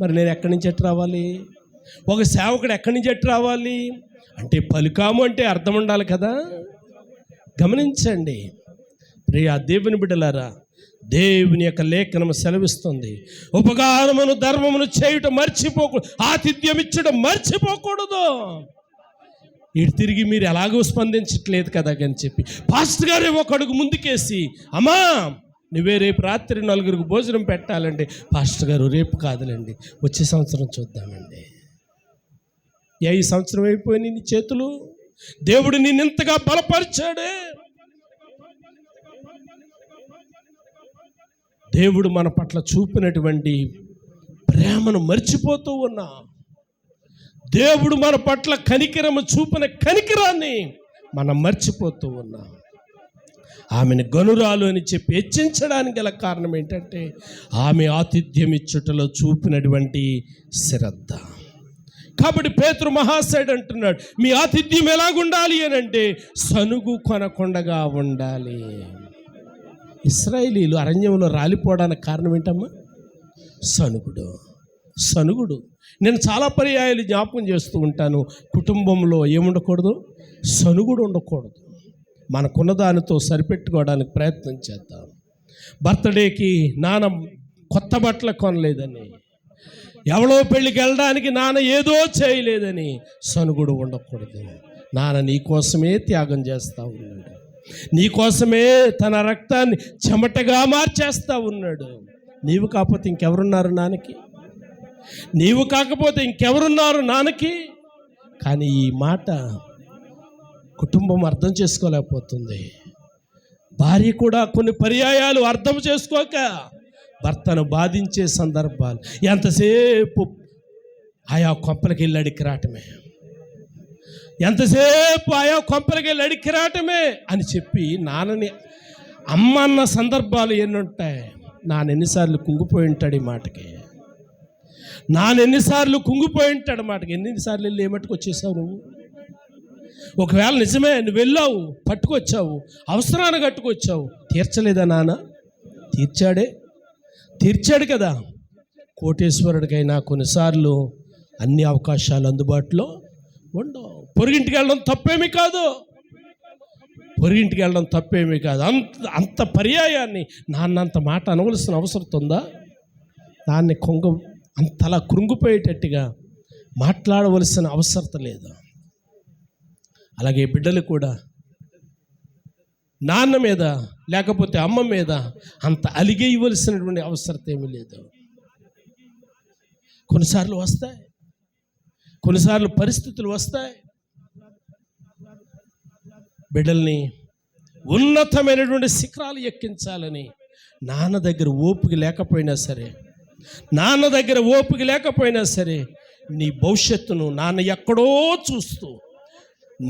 మరి నేను ఎక్కడి నుంచి ఎట్టు రావాలి? ఒక సేవకుడు ఎక్కడి నుంచి ఎట్టు రావాలి అంటే, పలుకాము అంటే అర్థం ఉండాలి కదా. గమనించండి ప్రియ దేవుని బిడ్డలారా, దేవుని యొక్క లేఖనం సెలవిస్తుంది, ఉపకారమును ధర్మమును చేయుట మర్చిపోకూడదు, ఆతిథ్యం ఇచ్చడం మర్చిపోకూడదు. ఇటు తిరిగి మీరు ఎలాగో స్పందించట్లేదు కదా అని చెప్పి పాస్టర్ గారే ఒక అడుగు ముందుకేసి, అమ్మా నువ్వే రేపు రాత్రి 4 భోజనం పెట్టాలండి. పాస్టర్ గారు రేపు కాదులేండి, వచ్చే సంవత్సరం చూద్దామండి. ఈ సంవత్సరం అయిపోయినాయి నీ చేతులు. దేవుడు నిన్ను ఇంతగా బలపరిచాడే. దేవుడు మన పట్ల చూపినటువంటి ప్రేమను మర్చిపోతూ ఉన్నా, దేవుడు మన పట్ల కనికరము చూపిన కనికరాన్ని మనం మర్చిపోతూ ఉన్నాం. ఆమెను గనురాలు అని చెప్పి హెచ్చించడానికి గల కారణం ఏంటంటే, ఆమె ఆతిథ్యం ఇచ్చుటలో చూపినటువంటి శ్రద్ధ. కాబట్టి పేతురు మహాశయుడు అంటున్నాడు, మీ ఆతిథ్యం ఎలాగుండాలి అని అంటే సనుగు కొనకుండగా ఉండాలి. ఇశ్రాయేలీలు అరణ్యంలో రాలిపోవడానికి కారణం ఏంటమ్మా? సనుగుడు. నేను చాలా పర్యాయాలు జ్ఞాపకం చేస్తూ ఉంటాను, కుటుంబంలో ఏముండకూడదు? సనుగుడు ఉండకూడదు. మనకున్న దానితో సరిపెట్టుకోవడానికి ప్రయత్నం చేద్దాం. బర్త్డేకి నాన్న కొత్త బట్టలు కొనలేదని, ఎవడో పెళ్ళికి వెళ్ళడానికి నాన్న ఏదో చేయలేదని సనుగుడు ఉండకూడదు. నాన్న నీకోసమే త్యాగం చేస్తూ ఉన్నాడు, నీకోసమే తన రక్తాన్ని చెమటగా మార్చేస్తూ ఉన్నాడు. నీవు కాకపోతే ఇంకెవరున్నారు నాన్నకి? నీవు కాకపోతే ఇంకెవరున్నారు నాన్నకి? కానీ ఈ మాట కుటుంబం అర్థం చేసుకోలేకపోతుంది. భార్య కూడా కొన్ని పర్యాయాలు అర్థం చేసుకోక భర్తను బాధించే సందర్భాలు. ఎంతసేపు ఆయా కొంపలకి వెళ్ళి అడిగి రావటమే, ఎంతసేపు ఆయా కొంపలకి వెళ్ళి అడిగి రావటమే అని చెప్పి నాన్నని అమ్మ అన్న సందర్భాలు ఎన్ని ఉంటాయి. నాన్న ఎన్నిసార్లు కుంగిపోయి ఉంటాడు ఈ మాటకి, నాన్న ఎన్నిసార్లు కుంగిపోయి ఉంటాడు మాటకి. ఎన్నిసార్లు వెళ్ళి ఏమట్టుకు వచ్చేసావు నువ్వు? ఒకవేళ నిజమే నువ్వు వెళ్ళావు, పట్టుకొచ్చావు, అవసరాన్ని కట్టుకొచ్చావు, తీర్చలేదా నాన్న? తీర్చాడు కదా. కోటేశ్వరుడికైనా కొన్నిసార్లు అన్ని అవకాశాలు అందుబాటులో ఉండవు. పొరుగింటికి వెళ్ళడం తప్పేమీ కాదు. అంత పర్యాయాన్ని నాన్నంత మాట అనవలసిన అవసరం ఉందా? దాన్ని అంతలా కృంగిపోయేటట్టుగా మాట్లాడవలసిన అవసరం లేదు. అలాగే బిడ్డలు కూడా నాన్న మీద లేకపోతే అమ్మ మీద అంత అలిగేయవలసినటువంటి అవసరం ఏమీ లేదు. కొన్నిసార్లు వస్తాయి, కొన్నిసార్లు పరిస్థితులు వస్తాయి. బిడ్డల్ని ఉన్నతమైనటువంటి శిఖరాలు ఎక్కించాలని నాన్న దగ్గర ఓపిక లేకపోయినా సరే నీ భవిష్యత్తును నాన్న ఎక్కడో చూస్తూ,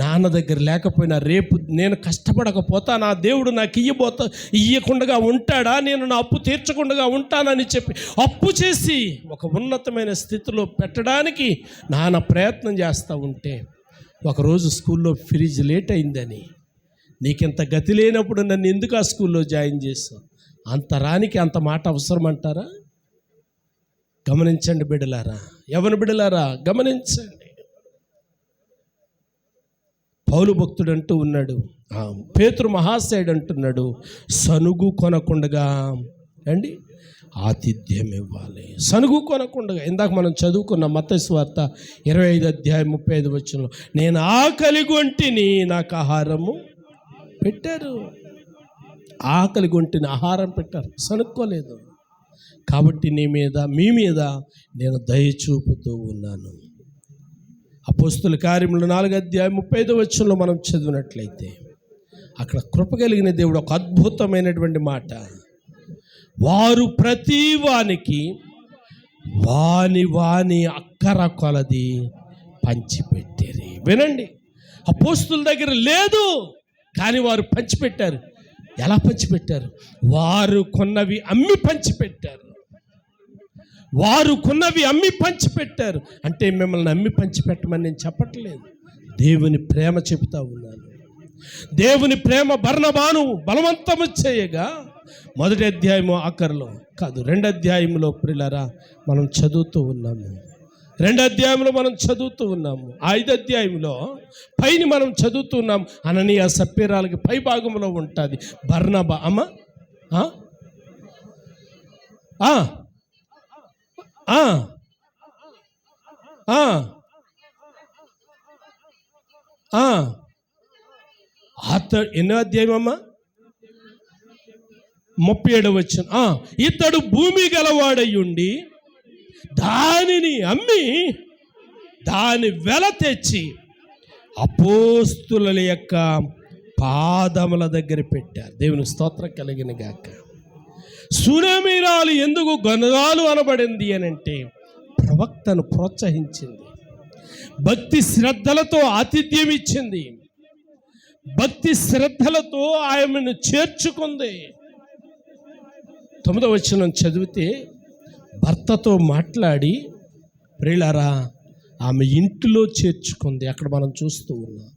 నాన్న దగ్గర లేకపోయినా రేపు నేను కష్టపడకపోతా నా దేవుడు నాకు ఇయ్యకుండా ఉంటాడా, నేను నా అప్పు తీర్చకుండా ఉంటానని చెప్పి అప్పు చేసి ఒక ఉన్నతమైన స్థితిలో పెట్టడానికి నాన్న ప్రయత్నం చేస్తూ ఉంటే, ఒకరోజు స్కూల్లో ఫీజు లేట్ అయిందని, నీకింత గతి లేనప్పుడు నన్ను ఎందుకు ఆ స్కూల్లో జాయిన్ చేస్తావు? అంత రానికి అంత మాట అవసరం అంటారా? గమనించండి బిడ్డలారా, యవన బిడ్డలారా గమనించండి. పౌలు భక్తుడు అంటూ ఉన్నాడు, పేతురు మహాశయుడు అంటున్నాడు, సనుగు కొనకుండగా అండి ఆతిథ్యం ఇవ్వాలి. సనుగు కొనకుండగా. ఇందాక మనం చదువుకున్న మత్తయి సువార్త 25:35 నేను ఆకలిగొంటిని నాకు ఆహారము పెట్టారు. ఆకలిగొంటిని ఆహారం పెట్టారు, సనుక్కోలేదు. కాబట్టి మీ మీద నేను దయ చూపుతూ ఉన్నాను. అపోస్తుల కార్యములు 4:35 మనం చదివినట్లయితే అక్కడ కృప కలిగిన దేవుడు ఒక అద్భుతమైనటువంటి మాట, వారు ప్రతి వానికి వాని అక్కర కొలది పంచిపెట్టారు. వినండి, అపోస్తుల దగ్గర లేదు కానీ వారు పంచిపెట్టారు. ఎలా పంచిపెట్టారు? వారు కొన్నవి అమ్మి పంచిపెట్టారు. అంటే మిమ్మల్ని అమ్మి పంచిపెట్టమని నేను చెప్పట్లేదు, దేవుని ప్రేమ చెబుతా ఉన్నాను. దేవుని ప్రేమ బర్నబాను బలవంతము చేయగా 1వ అధ్యాయము ఆఖరిలో కాదు 2వ అధ్యాయంలో ప్రియులారా మనం చదువుతూ ఉన్నాము. 2వ అధ్యాయంలో మనం చదువుతూ ఉన్నాము. 5వ అధ్యాయంలో పైన మనం చదువుతూ ఉన్నాం. అననీయ సప్పీరాలకి పై భాగంలో ఉంటుంది బర్నబా. ఎన్నో అధ్యాయం అమ్మా? 37 ఇతడు భూమి గలవాడయ్యుండి దానిని అమ్మి దాని వెల తెచ్చి అపోస్తుల యొక్క పాదముల దగ్గర పెట్టారు. దేవుని స్తోత్రం కలిగిన గాక. సునమీరాలు ఎందుకు గనురాలు అనబడింది అని అంటే ప్రవక్తను ప్రోత్సహించింది, భక్తి శ్రద్ధలతో ఆతిథ్యం ఇచ్చింది, భక్తి శ్రద్ధలతో ఆయనను చేర్చుకుంది. 9వ వచనం చదివితే భర్తతో మాట్లాడి, ప్రియులారా ఆమె ఇంటిలో చేర్చుకుంది. అక్కడ మనం చూస్తూ ఉన్నాం,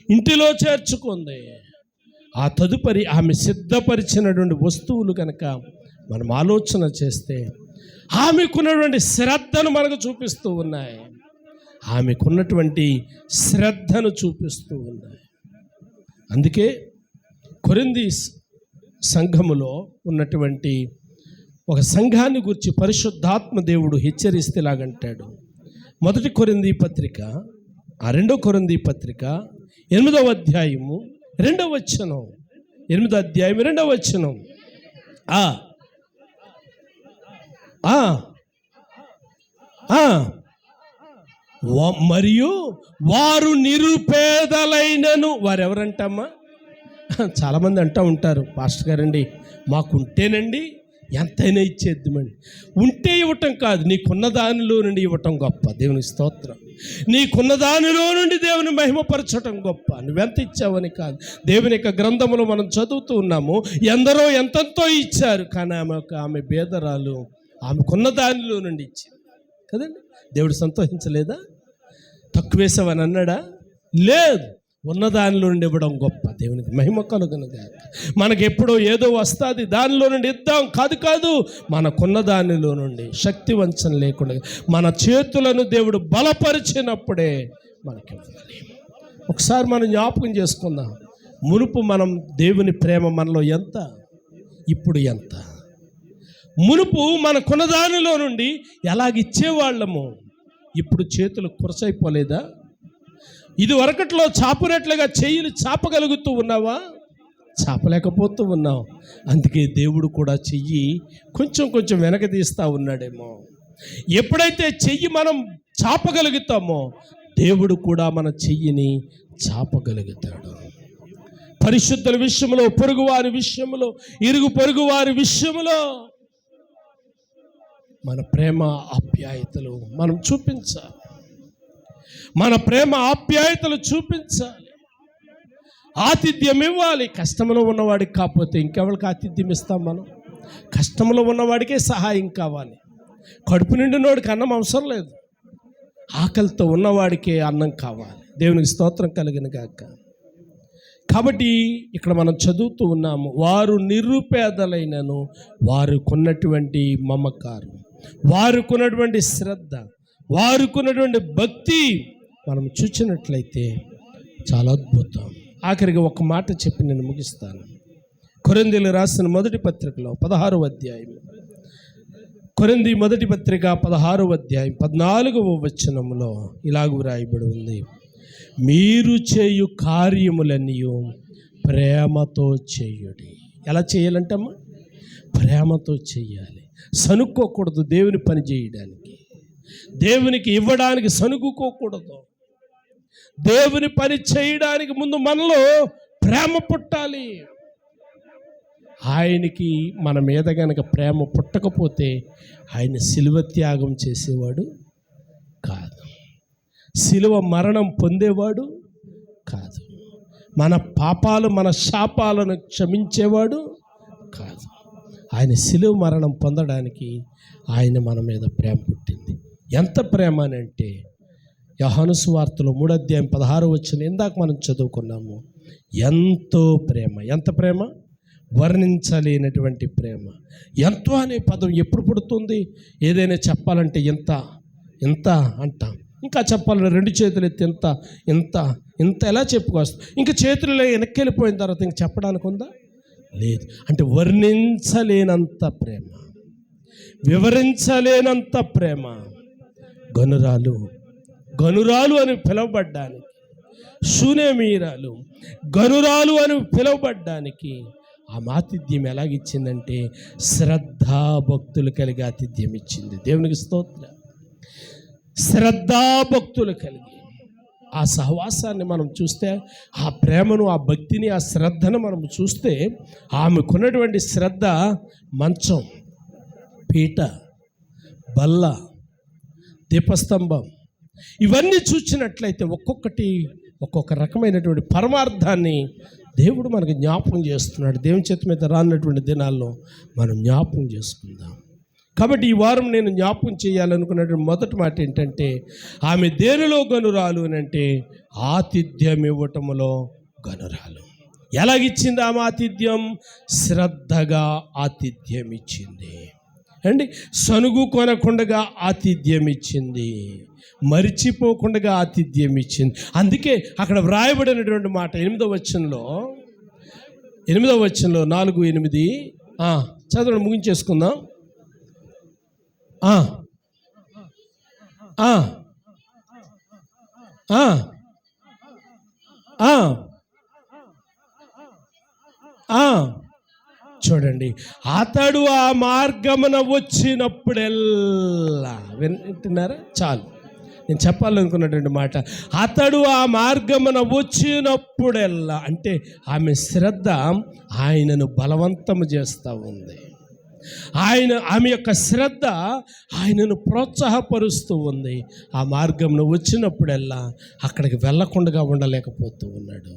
ఇంటిలో చేర్చుకుంది. ఆ తదుపరి ఆమె సిద్ధపరిచినటువంటి వస్తువులు కనుక మనం ఆలోచన చేస్తే ఆమెకున్నటువంటి శ్రద్ధను మనకు చూపిస్తూ ఉన్నాయి. ఆమెకున్నటువంటి శ్రద్ధను చూపిస్తూ ఉన్నాయి. అందుకే కొరింథీ సంఘములో ఉన్నటువంటి ఒక సంఘాన్ని గురించి పరిశుద్ధాత్మ దేవుడు హెచ్చరిస్తేలాగంటాడు. 1 కొరింథీ పత్రిక 2 కొరింథీ పత్రిక 8వ అధ్యాయము 2వ వచనం. 8వ అధ్యాయం 2వ వచనం. మరియు వారు నిరుపేదలైనను, వారెవరంటమ్మా? చాలామంది అంటూ ఉంటారు, పాస్టర్ గారండి మాకుంటేనండి ఎంతైనా ఇచ్చేద్దామండి. ఉంటే ఇవ్వటం కాదు, నీకున్న దానిలో నుండి ఇవ్వటం గొప్ప. దేవుని స్తోత్రం. నీకున్న దానిలో నుండి దేవుని మహిమపరచటం గొప్ప. నువ్వెంత ఇచ్చావని కాదు. దేవుని యొక్క గ్రంథంలో మనం చదువుతూ ఉన్నాము, ఎందరో ఎంతెంతో ఇచ్చారు, కానీ ఆమె బేదరాలు ఆమెకున్న దానిలో నుండి ఇచ్చింది కదండి. దేవుడు సంతోషించలేదా? తక్కువేసావని అన్నాడా? లేదు, ఉన్నదానిలో నుండి ఇవ్వడం గొప్ప. దేవునికి మహిమ కలుగునుగాక. మనకి ఎప్పుడో ఏదో వస్తుంది దానిలో నుండి ఇద్దాం కాదు, మనకున్న దానిలో నుండి శక్తి వంచన లేకుండా మన చేతులను దేవుడు బలపరిచినప్పుడే మనకి ఇవ్వాలి. ఒకసారి మనం జ్ఞాపకం చేసుకుందాం, మునుపు మనం దేవుని ప్రేమ మనలో ఎంత, ఇప్పుడు ఎంత. మునుపు మనకున్న దానిలో నుండి ఎలాగిచ్చేవాళ్ళము, ఇప్పుడు చేతులు కురసైపోలేదా? ఇది వరకట్లో చాపునట్లుగా చెయ్యిని చాపగలుగుతూ ఉన్నావా? చాపలేకపోతూ ఉన్నావు. అందుకే దేవుడు కూడా చెయ్యి కొంచెం వెనక తీస్తూ ఉన్నాడేమో. ఎప్పుడైతే చెయ్యి మనం చాపగలుగుతామో దేవుడు కూడా మన చెయ్యిని చాపగలుగుతాడు. పరిశుద్ధుల విషయంలో, పొరుగువారి విషయంలో, ఇరుగు పొరుగు వారి విషయంలో మన ప్రేమ ఆప్యాయతలు మనం చూపించాలి. మన ప్రేమ ఆప్యాయతలు చూపించాలి. ఆతిథ్యం ఇవ్వాలి. కష్టంలో ఉన్నవాడికి కాకపోతే ఇంకెవరికి ఆతిథ్యం ఇస్తాం మనం? కష్టంలో ఉన్నవాడికే సహాయం కావాలి. కడుపు నిండినోడికి అన్నం అవసరం లేదు, ఆకలితో ఉన్నవాడికే అన్నం కావాలి. దేవునికి స్తోత్రం కలుగును గాక. కాబట్టి ఇక్కడ మనం చదువుతూ ఉన్నాము, వారు నిరుపేదలైనను వారుకున్నటువంటి మమకారం, వారుకున్నటువంటి శ్రద్ధ, వారుకున్నటువంటి భక్తి మనం చూసినట్లయితే చాలా అద్భుతం. ఆఖరికి ఒక మాట చెప్పి నేను ముగిస్తాను. కొరింథీయులకు రాసిన మొదటి పత్రికలో 16వ అధ్యాయం, కొరింథీ మొదటి పత్రిక 16వ అధ్యాయం 14వ వచనంలో ఇలాగ వ్రాయబడి ఉంది, మీరు చేయు కార్యములన్నీ ప్రేమతో చేయుడి. ఎలా చేయాలంటమ్మా? ప్రేమతో చేయాలి. సనుక్కోకూడదు. దేవుని పని చేయడానికి, దేవునికి ఇవ్వడానికి సనుక్కోకూడదు. దేవుని పని చేయడానికి ముందు మనలో ప్రేమ పుట్టాలి. ఆయనకి మన మీద గనక ప్రేమ పుట్టకపోతే ఆయన శిలువ త్యాగం చేసేవాడు కాదు, శిలువ మరణం పొందేవాడు కాదు, మన పాపాలు మన శాపాలను క్షమించేవాడు కాదు. ఆయన శిలువ మరణం పొందడానికి ఆయన మన మీద ప్రేమ పుట్టింది. ఎంత ప్రేమ అని అంటే యోహాను సువార్తలో 3వ అధ్యాయం 16వ వచనం ఇందాక మనం చదువుకున్నాము. ఎంతో ప్రేమ. ఎంత ప్రేమ? వర్ణించలేనటువంటి ప్రేమ. ఎంతో అనే పదం ఎప్పుడు పుడుతుంది? ఏదైనా చెప్పాలంటే ఎంత ఎంత అంటాం. ఇంకా చెప్పాలంటే 2 చేతులు ఎత్తి ఎంత ఎంత ఎంత ఎలా చెప్పుకొస్తాం. ఇంకా చేతులలో వెనక్కి వెళ్ళిపోయిన తర్వాత ఇంక చెప్పడానికి ఉందా? లేదు. అంటే వర్ణించలేనంత ప్రేమ, వివరించలేనంత ప్రేమ. గనురాలు అని పిలువబడ్డానికి, శూనేమీరాలు గనురాలు అని పిలువబడ్డానికి ఆ ఆతిథ్యం ఎలాగిచ్చిందంటే శ్రద్ధాభక్తులు కలిగి ఆతిథ్యం ఇచ్చింది. దేవునికి స్తోత్రం. శ్రద్ధాభక్తులు కలిగి ఆ సహవాసాన్ని మనం చూస్తే, ఆ ప్రేమను, ఆ భక్తిని, ఆ శ్రద్ధను మనం చూస్తే, ఆమెకున్నటువంటి శ్రద్ధ మంచం, పీట, బల్ల, దీపస్తంభం ఇవన్నీ చూసినట్లయితే ఒక్కొక్కటి ఒక్కొక్క రకమైనటువంటి పరమార్థాన్ని దేవుడు మనకు జ్ఞాపకం చేస్తున్నాడు. దేవుని చేతి మీద రానటువంటి దినాల్లో మనం జ్ఞాపకం చేసుకుందాం. కాబట్టి ఈ వారం నేను జ్ఞాపకం చేయాలనుకున్నటువంటి మొదటి మాట ఏంటంటే, ఆమె దేనిలో గనురాలు అని అంటే ఆతిథ్యం ఇవ్వటములో గనురాలు. ఎలాగిచ్చింది ఆమె ఆతిథ్యం? శ్రద్ధగా ఆతిథ్యం ఇచ్చింది అండి. సనుగు కొనకుండా ఆతిథ్యం ఇచ్చింది, మరిచిపోకుండా ఆతిథ్యం ఇచ్చింది. అందుకే అక్కడ వ్రాయబడినటువంటి మాట 8వ వచనంలో 4:8 చదవడం ముగించేసుకుందాం. చూడండి, అతడు ఆ మార్గమున వచ్చినప్పుడెల్లా, వింటున్నారా? చాలు, నేను చెప్పాలనుకున్నటువంటి మాట, అతడు ఆ మార్గమున వచ్చినప్పుడెల్లా అంటే ఆమె శ్రద్ధ ఆయనను బలవంతం చేస్తూ ఉంది. ఆమె యొక్క శ్రద్ధ ఆయనను ప్రోత్సాహపరుస్తూ ఉంది. ఆ మార్గమును వచ్చినప్పుడల్లా అక్కడికి వెళ్ళకుండా ఉండలేకపోతూ ఉన్నాడు.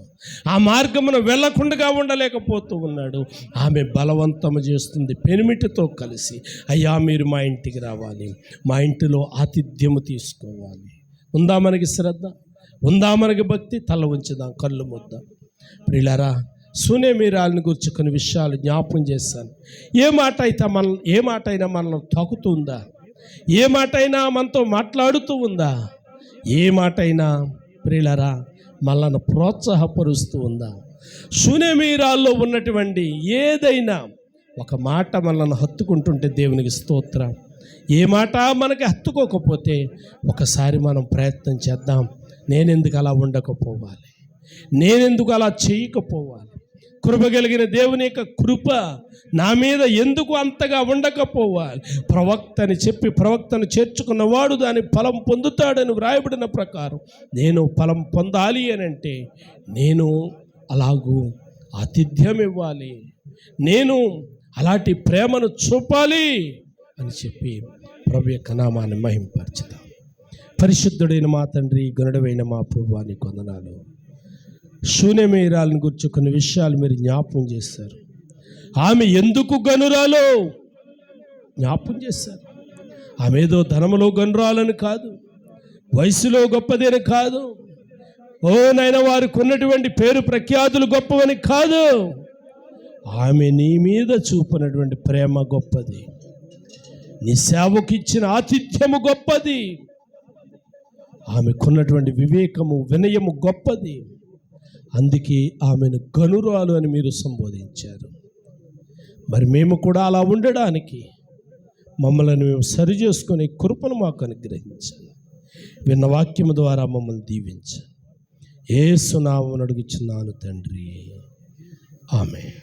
ఆ మార్గమును వెళ్ళకుండా ఉండలేకపోతూ ఉన్నాడు. ఆమె బలవంతం చేస్తుంది పెనిమిటితో కలిసి, అయ్యా మీరు మా ఇంటికి రావాలి, మా ఇంటిలో ఆతిథ్యము తీసుకోవాలి. ఉందా మనకి శ్రద్ధ? ఉందా మనకి భక్తి? తల ఉంచుదాం, కళ్ళు ముద్దాం. ప్రియులారా, సునేమీరాలని గురించి కొన్ని విషయాలు జ్ఞాపకం చేశాను. ఏ మాట అయినా మనల్ని తాకుతుందా? ఏ మాట అయినా మనతో మాట్లాడుతూ ఉందా? ఏ మాట అయినా ప్రియులారా మనల్ని ప్రోత్సాహపరుస్తూ ఉందా? సునేమీరాల్లో ఉన్నటువంటి ఏదైనా ఒక మాట మనల్ని హత్తుకుంటుంటే దేవునికి స్తోత్రం. ఏ మాట మనకి హత్తుకోకపోతే ఒకసారి మనం ప్రయత్నం చేద్దాం. నేనెందుకు అలా ఉండకపోవాలి? నేనెందుకు అలా చేయకపోవాలి? కృప కలిగిన దేవుని యొక్క కృప నా మీద ఎందుకు అంతగా ఉండకపోవాలి? ప్రవక్తని చెప్పి ప్రవక్తను చేర్చుకున్నవాడు దాని ఫలం పొందుతాడని వ్రాయబడిన ప్రకారం నేను ఫలం పొందాలి అని అంటే నేను అలాగూ ఆతిథ్యం ఇవ్వాలి, నేను అలాంటి ప్రేమను చూపాలి అని చెప్పి ప్రభు యొక్క నామాన్ని మహింపరచుదాం. పరిశుద్ధుడైన మా తండ్రి, గనుడైన మా ప్రభువాని వందనాలు. సునేమీరాలను గురించి కొన్ని విషయాలు మీరు జ్ఞాపకం చేశారు. ఆమె ఎందుకు గనురాలో జ్ఞాపకం చేశారు. ఆమె ఏదో ధనములో గనురాలని కాదు, వయసులో గొప్పదేని కాదు, ఓ నాయన వారికి ఉన్నటువంటి పేరు ప్రఖ్యాతులు గొప్పవని కాదు. ఆమె నీ మీద చూపినటువంటి ప్రేమ గొప్పది, నీ సేవకు ఇచ్చిన ఆతిథ్యము గొప్పది, ఆమెకున్నటువంటి వివేకము వినయము గొప్పది. అందుకే ఆమెను గనురాలు అని మీరు సంబోధించారు. మరి మేము కూడా అలా ఉండడానికి మమ్మల్ని మేము సరి చేసుకునే కృపను మాకు అనుగ్రహించండి. విన్న వాక్యము ద్వారా మమ్మల్ని దీవించండి. యేసు నామమున అడుగుచున్నాను తండ్రి, ఆమేన్.